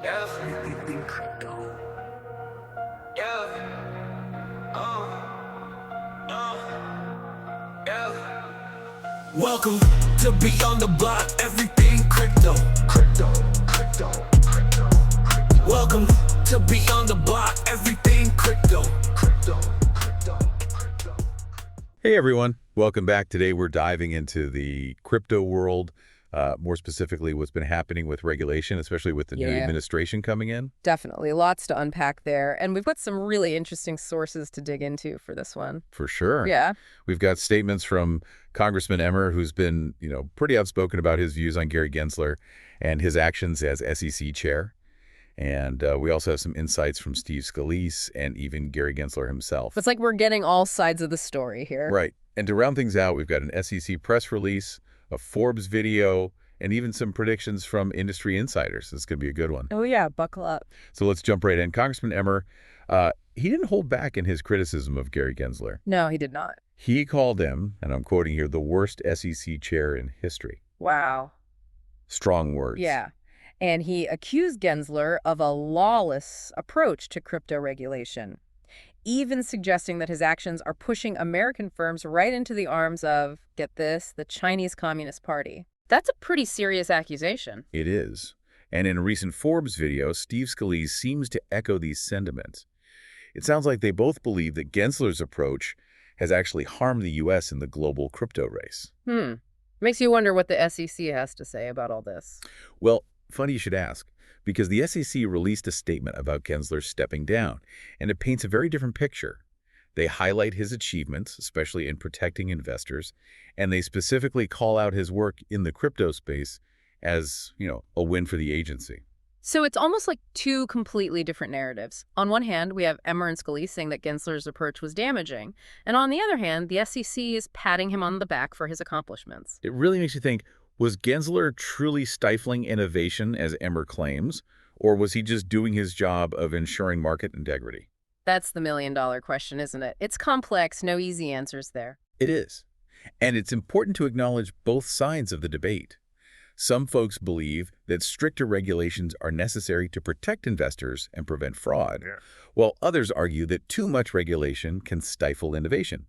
Yeah, yeah, yeah. Welcome to Beyond the Block, everything crypto. Welcome to Beyond the Block, everything crypto. Hey everyone, welcome back. Today we're diving into the crypto world, more specifically what's been happening with regulation, especially with the new Yeah, administration coming in. definitely. Lots to unpack there. And we've got some really interesting sources to dig into for this one. For sure. Yeah. We've got statements from Congressman Emmer, who's been, pretty outspoken about his views on Gary Gensler and his actions as SEC chair. And we also have some insights from Steve Scalise and even Gary Gensler himself. It's like we're getting all sides of the story here. Right. And to round things out, we've got an SEC press release, a Forbes video, and even some predictions from industry insiders. This is going to be a good one. Oh, yeah. Buckle up. So let's jump right in. Congressman Emmer, he didn't hold back in his criticism of Gary Gensler. No, he did not. He called him, and I'm quoting here, the worst SEC chair in history. Wow. Strong words. Yeah. And he accused Gensler of a lawless approach to crypto regulation, even suggesting that his actions are pushing American firms right into the arms of, get this, the Chinese Communist Party. That's a pretty serious accusation. It is. And in a recent Forbes video, Steve Scalise seems to echo these sentiments. It sounds like they both believe that Gensler's approach has actually harmed the U.S. in the global crypto race. Makes you wonder what the SEC has to say about all this. Well, funny you should ask, because the SEC released a statement about Gensler stepping down, and it paints a very different picture. They highlight his achievements, especially in protecting investors, and they specifically call out his work in the crypto space as, a win for the agency. So it's almost like two completely different narratives. On one hand, we have Emmer and Scalise saying that Gensler's approach was damaging. And on the other hand, the SEC is patting him on the back for his accomplishments. It really makes you think, was Gensler truly stifling innovation, as Emmer claims, or was he just doing his job of ensuring market integrity? That's the million-dollar question, isn't it? It's complex, no easy answers there. It is. And it's important to acknowledge both sides of the debate. Some folks believe that stricter regulations are necessary to protect investors and prevent fraud, while others argue that too much regulation can stifle innovation,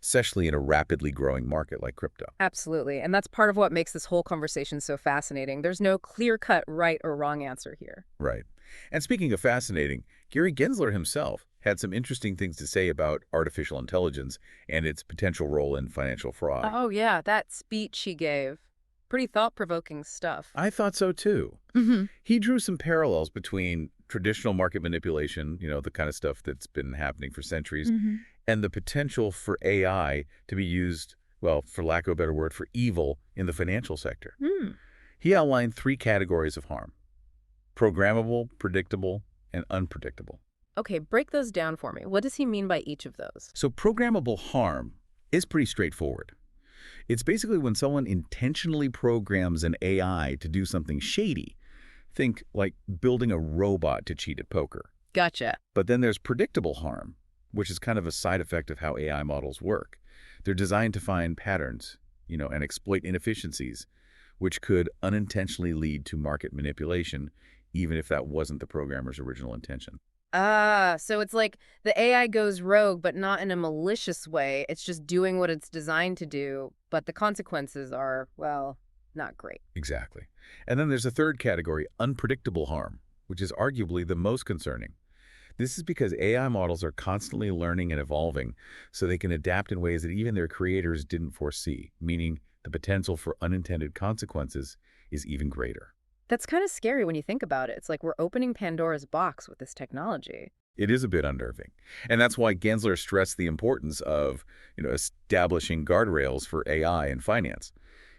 especially in a rapidly growing market like crypto. Absolutely. And that's part of what makes this whole conversation so fascinating. There's no clear-cut right or wrong answer here. Right. And speaking of fascinating, Gary Gensler himself had some interesting things to say about artificial intelligence and its potential role in financial fraud. Oh, yeah, that speech he gave. Pretty thought-provoking stuff. I thought so, too. He drew some parallels between traditional market manipulation, the kind of stuff that's been happening for centuries, and the potential for AI to be used, well, for lack of a better word, for evil in the financial sector. He outlined three categories of harm: programmable, predictable, and unpredictable. Okay, break those down for me. What does he mean by each of those? So programmable harm is pretty straightforward. It's basically when someone intentionally programs an AI to do something shady. Think like building a robot to cheat at poker. Gotcha. But then there's predictable harm, which is kind of a side effect of how AI models work. They're designed to find patterns, and exploit inefficiencies, which could unintentionally lead to market manipulation, even if that wasn't the programmer's original intention. So it's like the AI goes rogue, but not in a malicious way. It's just doing what it's designed to do, but the consequences are, well, not great. Exactly. And then there's a third category, unpredictable harm, which is arguably the most concerning. This is because AI models are constantly learning and evolving, so they can adapt in ways that even their creators didn't foresee, meaning the potential for unintended consequences is even greater. That's kind of scary when you think about it. It's like we're opening Pandora's box with this technology. It is a bit unnerving. And that's why Gensler stressed the importance of, establishing guardrails for AI in finance.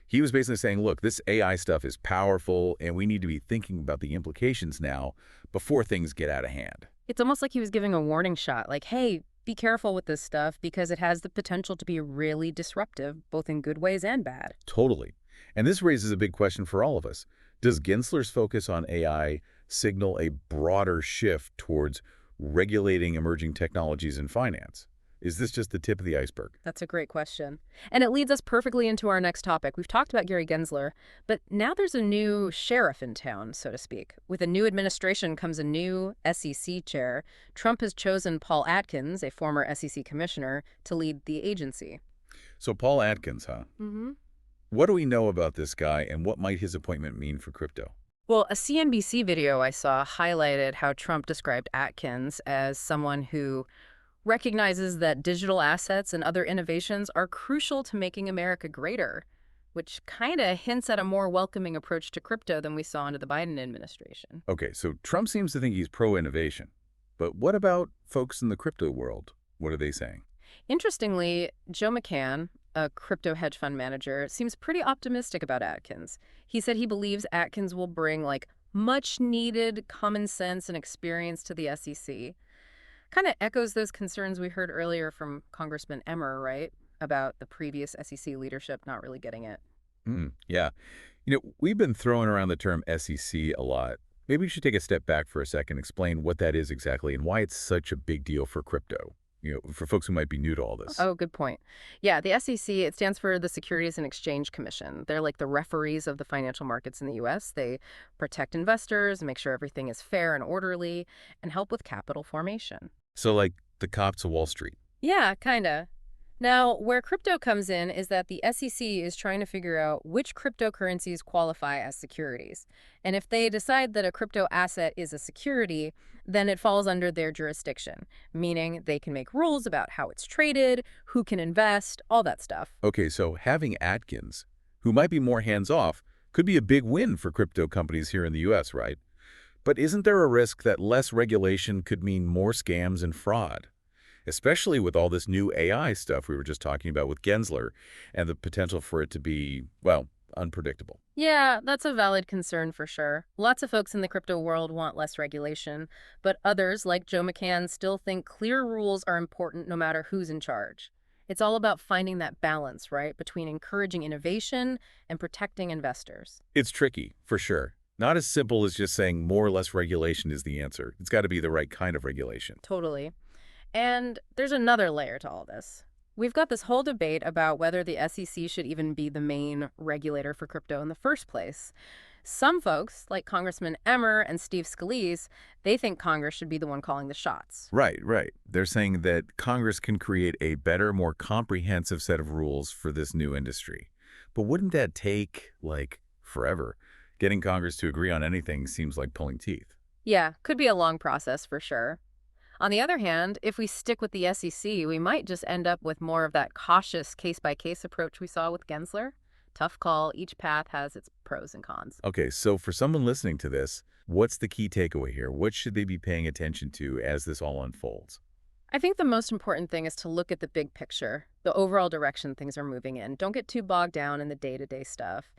He was basically saying, look, this AI stuff is powerful, and we need to be thinking about the implications now before things get out of hand. It's almost like he was giving a warning shot, like, hey, be careful with this stuff because it has the potential to be really disruptive, both in good ways and bad. Totally. And this raises a big question for all of us. Does Gensler's focus on AI signal a broader shift towards regulating emerging technologies in finance? Is this just the tip of the iceberg? That's a great question. And it leads us perfectly into our next topic. We've talked about Gary Gensler, but now there's a new sheriff in town, so to speak. With a new administration comes a new SEC chair. Trump has chosen Paul Atkins, a former SEC commissioner, to lead the agency. So Paul Atkins, huh? Mm-hmm. What do we know about this guy, and what might his appointment mean for crypto? Well, a CNBC video I saw highlighted how Trump described Atkins as someone who recognizes that digital assets and other innovations are crucial to making America greater, which kind of hints at a more welcoming approach to crypto than we saw under the Biden administration. Okay, so Trump seems to think he's pro-innovation. But what about folks in the crypto world? What are they saying? Interestingly, Joe McCann, a crypto hedge fund manager, seems pretty optimistic about Atkins. He said he believes Atkins will bring, like, much-needed common sense and experience to the SEC. Kind of echoes those concerns we heard earlier from Congressman Emmer, right? About the previous SEC leadership not really getting it. Yeah. We've been throwing around the term SEC a lot. Maybe we should take a step back for a second, explain what that is exactly and why it's such a big deal for crypto, for folks who might be new to all this. Oh, good point. Yeah, the SEC, it stands for the Securities and Exchange Commission. They're like the referees of the financial markets in the U.S. They protect investors, make sure everything is fair and orderly, and help with capital formation. So like the cops of Wall Street. Yeah, kinda. Now, where crypto comes in is that the SEC is trying to figure out which cryptocurrencies qualify as securities. And if they decide that a crypto asset is a security, then it falls under their jurisdiction, meaning they can make rules about how it's traded, who can invest, all that stuff. Okay, so having Atkins, who might be more hands-off, could be a big win for crypto companies here in the U.S., right? But isn't there a risk that less regulation could mean more scams and fraud? Especially with all this new AI stuff we were just talking about with Gensler and the potential for it to be, well, unpredictable. Yeah, that's a valid concern for sure. Lots of folks in the crypto world want less regulation, but others, like Joe McCann, still think clear rules are important no matter who's in charge. It's all about finding that balance, right, between encouraging innovation and protecting investors. It's tricky, for sure. Not as simple as just saying more or less regulation is the answer. It's got to be the right kind of regulation. Totally. And there's another layer to all this. We've got this whole debate about whether the SEC should even be the main regulator for crypto in the first place. Some folks, like Congressman Emmer and Steve Scalise, they think Congress should be the one calling the shots. Right. They're saying that Congress can create a better, more comprehensive set of rules for this new industry. But wouldn't that take, like, forever? Getting Congress to agree on anything seems like pulling teeth. Yeah, could be a long process for sure. On the other hand, if we stick with the SEC, we might just end up with more of that cautious case-by-case approach we saw with Gensler. Tough call. Each path has its pros and cons. Okay, so for someone listening to this, what's the key takeaway here? What should they be paying attention to as this all unfolds? I think the most important thing is to look at the big picture, the overall direction things are moving in. Don't get too bogged down in the day-to-day stuff.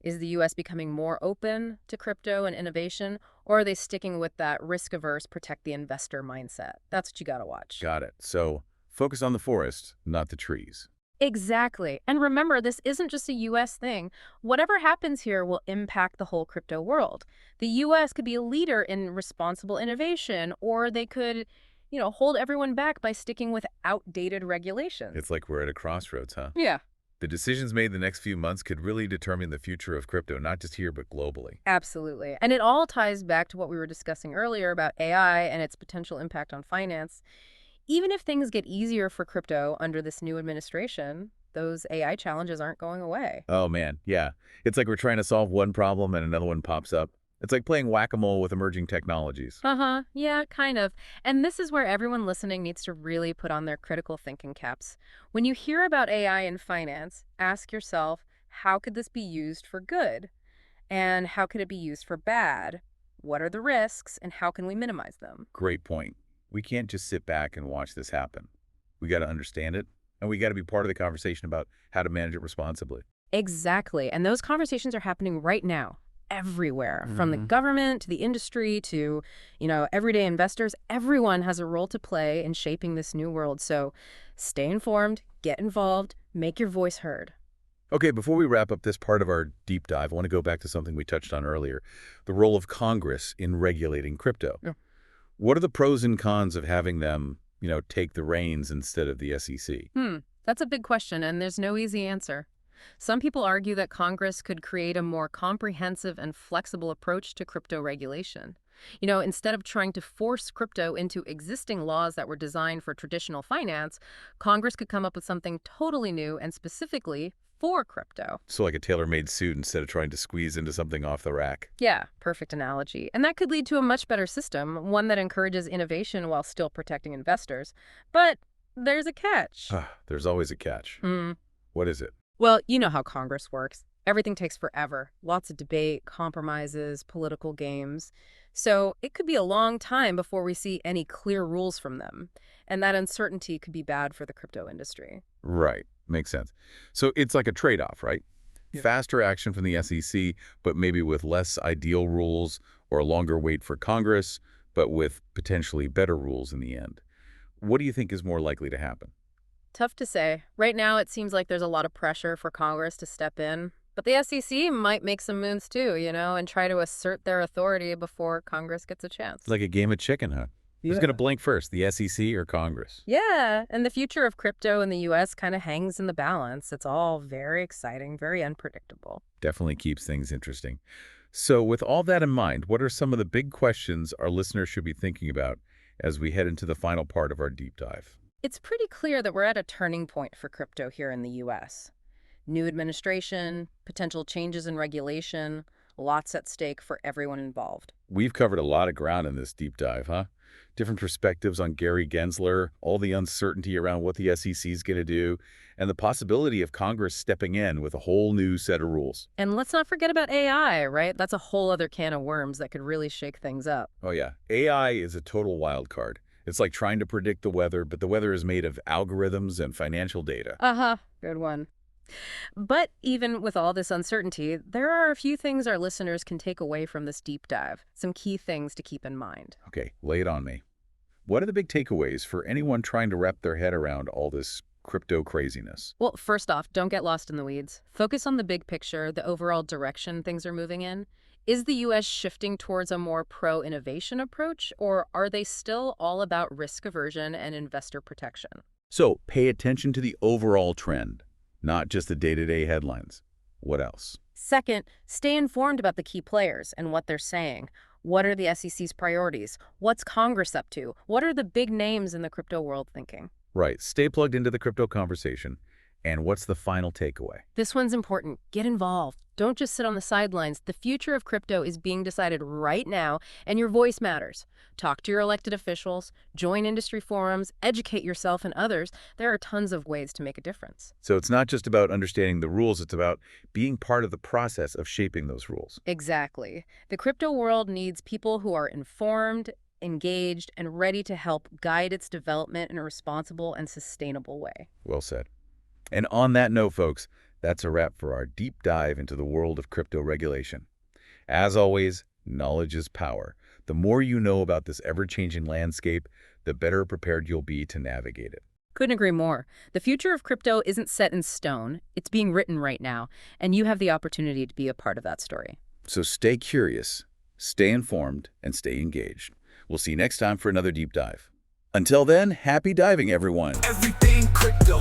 Is the U.S. becoming more open to crypto and innovation, or are they sticking with that risk-averse, protect the investor mindset? That's what you got to watch. Got it. So focus on the forest, not the trees. Exactly. And remember, this isn't just a U.S. thing. Whatever happens here will impact the whole crypto world. The U.S. could be a leader in responsible innovation, or they could, hold everyone back by sticking with outdated regulations. It's like we're at a crossroads, huh? Yeah. The decisions made the next few months could really determine the future of crypto, not just here, but globally. Absolutely. And it all ties back to what we were discussing earlier about AI and its potential impact on finance. Even if things get easier for crypto under this new administration, those AI challenges aren't going away. Oh, man, yeah. It's like we're trying to solve one problem and another one pops up. It's like playing whack-a-mole with emerging technologies. Yeah, kind of. And this is where everyone listening needs to really put on their critical thinking caps. When you hear about AI in finance, ask yourself, how could this be used for good? And how could it be used for bad? What are the risks, and how can we minimize them? Great point. We can't just sit back and watch this happen. We got to understand it, and we got to be part of the conversation about how to manage it responsibly. Exactly. And those conversations are happening right now. Everywhere, from the government to the industry to, everyday investors. Everyone has a role to play in shaping this new world. So stay informed, get involved, make your voice heard. Okay, before we wrap up this part of our deep dive, I want to go back to something we touched on earlier, the role of Congress in regulating crypto. Yeah. What are the pros and cons of having them, take the reins instead of the SEC? That's a big question, and there's no easy answer. Some people argue that Congress could create a more comprehensive and flexible approach to crypto regulation. Instead of trying to force crypto into existing laws that were designed for traditional finance, Congress could come up with something totally new and specifically for crypto. So like a tailor-made suit instead of trying to squeeze into something off the rack. Yeah, perfect analogy. And that could lead to a much better system, one that encourages innovation while still protecting investors. But there's a catch. There's always a catch. What is it? Well, you know how Congress works. Everything takes forever. Lots of debate, compromises, political games. So it could be a long time before we see any clear rules from them. And that uncertainty could be bad for the crypto industry. Right. Makes sense. So it's like a trade-off, right? Yeah. Faster action from the SEC, but maybe with less ideal rules, or a longer wait for Congress, but with potentially better rules in the end. What do you think is more likely to happen? Tough to say. Right now, it seems like there's a lot of pressure for Congress to step in. But the SEC might make some moves too, and try to assert their authority before Congress gets a chance. It's like a game of chicken, huh? Who's going to blink first, the SEC or Congress? Yeah, and the future of crypto in the U.S. kind of hangs in the balance. It's all very exciting, very unpredictable. Definitely keeps things interesting. So with all that in mind, what are some of the big questions our listeners should be thinking about as we head into the final part of our deep dive? It's pretty clear that we're at a turning point for crypto here in the U.S. New administration, potential changes in regulation, lots at stake for everyone involved. We've covered a lot of ground in this deep dive, huh? Different perspectives on Gary Gensler, all the uncertainty around what the SEC is going to do, and the possibility of Congress stepping in with a whole new set of rules. And let's not forget about AI, right? That's a whole other can of worms that could really shake things up. Oh yeah, AI is a total wild card. It's like trying to predict the weather, but the weather is made of algorithms and financial data. Good one. But even with all this uncertainty, there are a few things our listeners can take away from this deep dive, some key things to keep in mind. Okay, lay it on me. What are the big takeaways for anyone trying to wrap their head around all this crypto craziness? Well, first off, don't get lost in the weeds. Focus on the big picture, the overall direction things are moving in. Is the U.S. shifting towards a more pro-innovation approach, or are they still all about risk aversion and investor protection? So pay attention to the overall trend, not just the day-to-day headlines. What else? Second, stay informed about the key players and what they're saying. What are the SEC's priorities? What's Congress up to? What are the big names in the crypto world thinking? Right, stay plugged into the crypto conversation. And what's the final takeaway? This one's important. Get involved. Don't just sit on the sidelines. The future of crypto is being decided right now, and your voice matters. Talk to your elected officials, join industry forums, educate yourself and others. There are tons of ways to make a difference. So it's not just about understanding the rules, it's about being part of the process of shaping those rules. Exactly. The crypto world needs people who are informed, engaged, and ready to help guide its development in a responsible and sustainable way. Well said. And on that note, folks, that's a wrap for our deep dive into the world of crypto regulation. As always, knowledge is power. The more you know about this ever-changing landscape, the better prepared you'll be to navigate it. Couldn't agree more. The future of crypto isn't set in stone. It's being written right now, and you have the opportunity to be a part of that story. So stay curious, stay informed, and stay engaged. We'll see you next time for another deep dive. Until then, happy diving, everyone. Everything crypto.